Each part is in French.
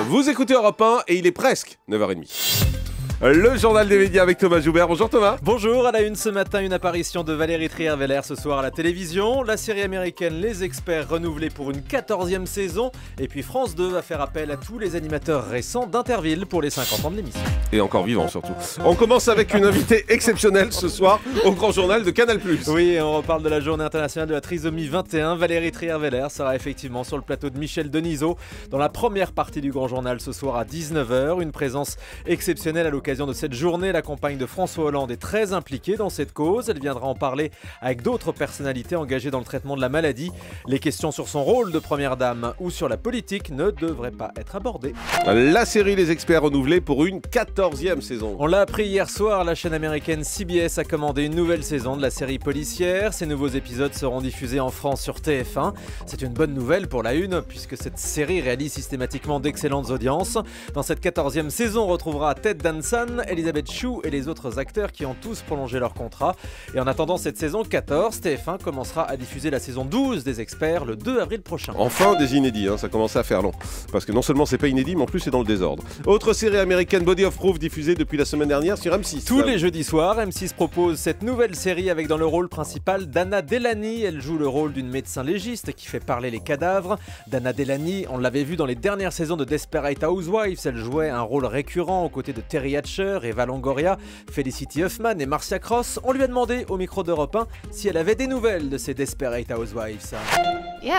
Vous écoutez Europe 1 et il est presque 9h30. Le journal des médias avec Thomas Joubert. Bonjour Thomas. Bonjour, à la une ce matin, une apparition de Valérie Trierweiler ce soir à la télévision. La série américaine Les Experts renouvelée pour une 14e saison. Et puis France 2 va faire appel à tous les animateurs récents d'Interville pour les 50 ans de l'émission. Et encore vivant surtout. On commence avec une invitée exceptionnelle ce soir au grand journal de Canal+. Oui, et on reparle de la journée internationale de la trisomie 21. Valérie Trierweiler sera effectivement sur le plateau de Michel Denisot dans la première partie du grand journal ce soir à 19h. Une présence exceptionnelle à l'occasion de cette journée. La compagne de François Hollande est très impliquée dans cette cause. Elle viendra en parler avec d'autres personnalités engagées dans le traitement de la maladie. Les questions sur son rôle de première dame ou sur la politique ne devraient pas être abordées. La série Les Experts renouvelée pour une 14e saison. On l'a appris hier soir, la chaîne américaine CBS a commandé une nouvelle saison de la série policière. Ces nouveaux épisodes seront diffusés en France sur TF1. C'est une bonne nouvelle pour la une, puisque cette série réalise systématiquement d'excellentes audiences. Dans cette 14e saison, on retrouvera Ted Danson, Elisabeth Shue et les autres acteurs qui ont tous prolongé leur contrat. Et en attendant cette saison 14, TF1 commencera à diffuser la saison 12 des Experts le 2 avril prochain. Enfin des inédits, ça commençait à faire long. Parce que non seulement c'est pas inédit, mais en plus c'est dans le désordre. Autre série américaine, Body of Proof, diffusée depuis la semaine dernière sur M6. Tous les jeudis soirs, M6 propose cette nouvelle série avec dans le rôle principal Dana Delany. Elle joue le rôle d'une médecin légiste qui fait parler les cadavres. Dana Delany, on l'avait vu dans les dernières saisons de Desperate Housewives. Elle jouait un rôle récurrent aux côtés de Terry Hatcher, Eva Longoria, Felicity Huffman et Marcia Cross. On lui a demandé au micro d'Europe 1 si elle avait des nouvelles de ces Desperate Housewives. Oui,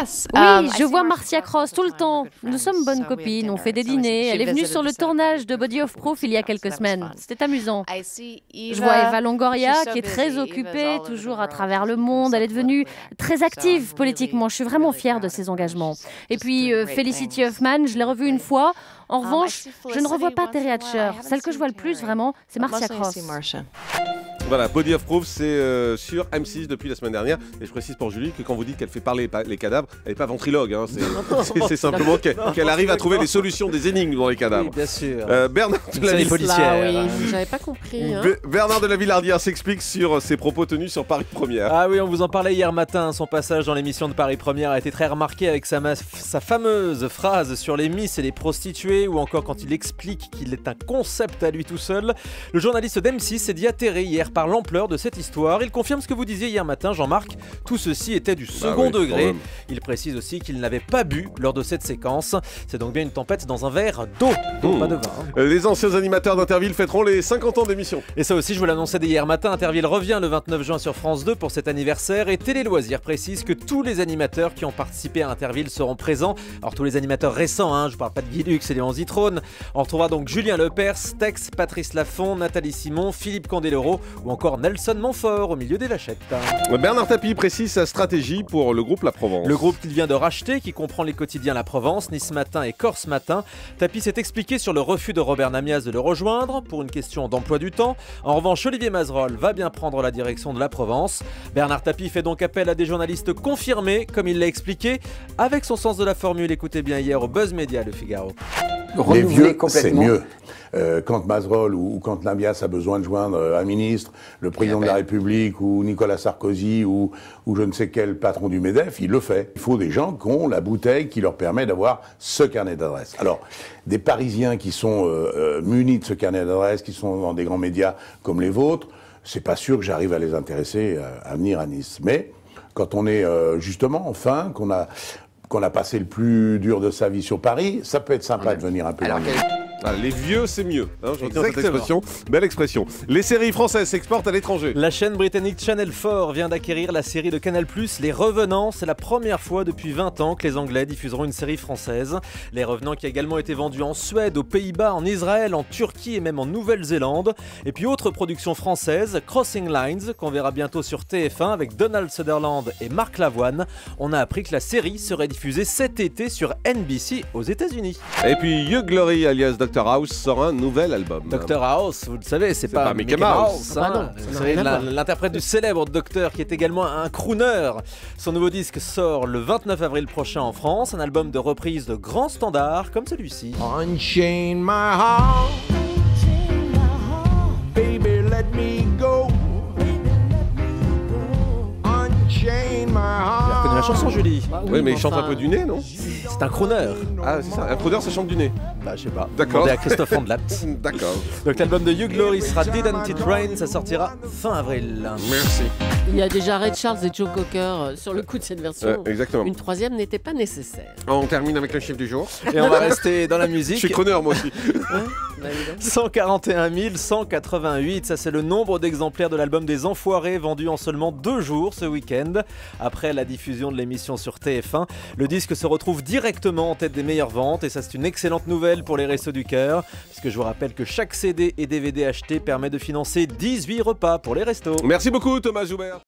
je vois Marcia Cross tout le temps. Nous sommes bonnes copines, on fait des dîners. Elle est venue sur le tournage de Body of Proof il y a quelques semaines. C'était amusant. Je vois Eva Longoria qui est très occupée, toujours à travers le monde. Elle est devenue très active politiquement. Je suis vraiment fière de ses engagements. Et puis Felicity Huffman, je l'ai revue une fois. En revanche, je ne revois pas Terry Hatcher. Celle que je vois le plus vraiment, c'est Marcia Cross. Voilà, Body of Proof, c'est sur M6 depuis la semaine dernière. Et je précise pour Julie que quand vous dites qu'elle fait parler les cadavres, elle n'est pas ventriloque. C'est simplement qu'elle arrive à trouver les solutions des énigmes dans les cadavres. Oui, bien sûr. Bernard de la Villardière. Oui, j'avais pas compris. Bernard de la Villardière s'explique sur ses propos tenus sur Paris Première. Ah oui, on vous en parlait hier matin. Son passage dans l'émission de Paris Première a été très remarqué avec sa fameuse phrase sur les Miss et les prostituées, ou encore quand il explique qu'il est un concept à lui tout seul. Le journaliste d'M6 s'est dit atterré hier par l'ampleur de cette histoire. Il confirme ce que vous disiez hier matin, Jean-Marc. Tout ceci était du second degré. Il précise aussi qu'il n'avait pas bu lors de cette séquence. C'est donc bien une tempête dans un verre d'eau, pas de vin. Les anciens animateurs d'Interville fêteront les 50 ans d'émission. Et ça aussi, je vous l'annonçais dès hier matin, Interville revient le 29 juin sur France 2 pour cet anniversaire. Et Télé Loisirs précise que tous les animateurs qui ont participé à Interville seront présents. Alors tous les animateurs récents, je ne parle pas de Guy Lux et Léon Zitrone. On retrouvera donc Julien Lepers, Tex, Patrice Laffont, Nathalie Simon, Philippe Candeloro ou encore Nelson Montfort au milieu des vachettes. Bernard Tapie précise sa stratégie pour le groupe La Provence. Le groupe qu'il vient de racheter, qui comprend les quotidiens La Provence, Nice Matin et Corse Matin. Tapie s'est expliqué sur le refus de Robert Namias de le rejoindre pour une question d'emploi du temps. En revanche, Olivier Mazerolle va bien prendre la direction de La Provence. Bernard Tapie fait donc appel à des journalistes confirmés, comme il l'a expliqué, avec son sens de la formule. Écoutez bien hier au Buzz Media Le Figaro. Les vieux, c'est mieux. Quand Mazerolle ou quand Namias a besoin de joindre un ministre, le président de la République ou Nicolas Sarkozy ou je ne sais quel patron du MEDEF, il le fait. Il faut des gens qui ont la bouteille qui leur permet d'avoir ce carnet d'adresses. Alors, des Parisiens qui sont munis de ce carnet d'adresses, qui sont dans des grands médias comme les vôtres, c'est pas sûr que j'arrive à les intéresser à venir à Nice. Mais quand on est justement enfin, qu'on a passé le plus dur de sa vie sur Paris, ça peut être sympa de venir un peu loin. Les vieux, c'est mieux. Je retiens cette expression. Belle expression. Les séries françaises s'exportent à l'étranger. La chaîne britannique Channel 4 vient d'acquérir la série de Canal+, Les Revenants. C'est la première fois depuis 20 ans que les Anglais diffuseront une série française. Les Revenants qui a également été vendue en Suède, aux Pays-Bas, en Israël, en Turquie et même en Nouvelle-Zélande. Et puis autre production française, Crossing Lines, qu'on verra bientôt sur TF1 avec Donald Sutherland et Marc Lavoine. On a appris que la série serait diffusée cet été sur NBC aux États-Unis. Et puis Hugh Glory alias Dr House sort un nouvel album. Dr House, vous le savez, c'est pas Mickey Mouse. C'est l'interprète du célèbre docteur qui est également un crooner. Son nouveau disque sort le 29 avril prochain en France, un album de reprise de grands standards comme celui-ci. Unchain my heart, baby let me go. Unchain my heart. Vous avez reconnu la chanson, Julie. Oui, mais il chante un peu du nez, non? C'est un crooner. Ah, c'est ça. Un crooner, ça chante du nez. Bah, je sais pas. D'accord. Demandez à Christophe Ondelat. D'accord. Donc l'album de Hugh Laurie sera Didn't It Rain, ça sortira fin avril. Merci. Il y a déjà Ray Charles et Joe Cocker sur le coup de cette version. Exactement. Une troisième n'était pas nécessaire. On termine avec le chiffre du jour. Et on va rester dans la musique. Je suis crooner, moi aussi. 141 188, ça c'est le nombre d'exemplaires de l'album des Enfoirés vendu en seulement 2 jours ce week-end. Après la diffusion de l'émission sur TF1, le disque se retrouve directement en tête des meilleures ventes et ça c'est une excellente nouvelle pour les Restos du Cœur, puisque je vous rappelle que chaque CD et DVD acheté permet de financer 18 repas pour les restos. Merci beaucoup Thomas Joubert.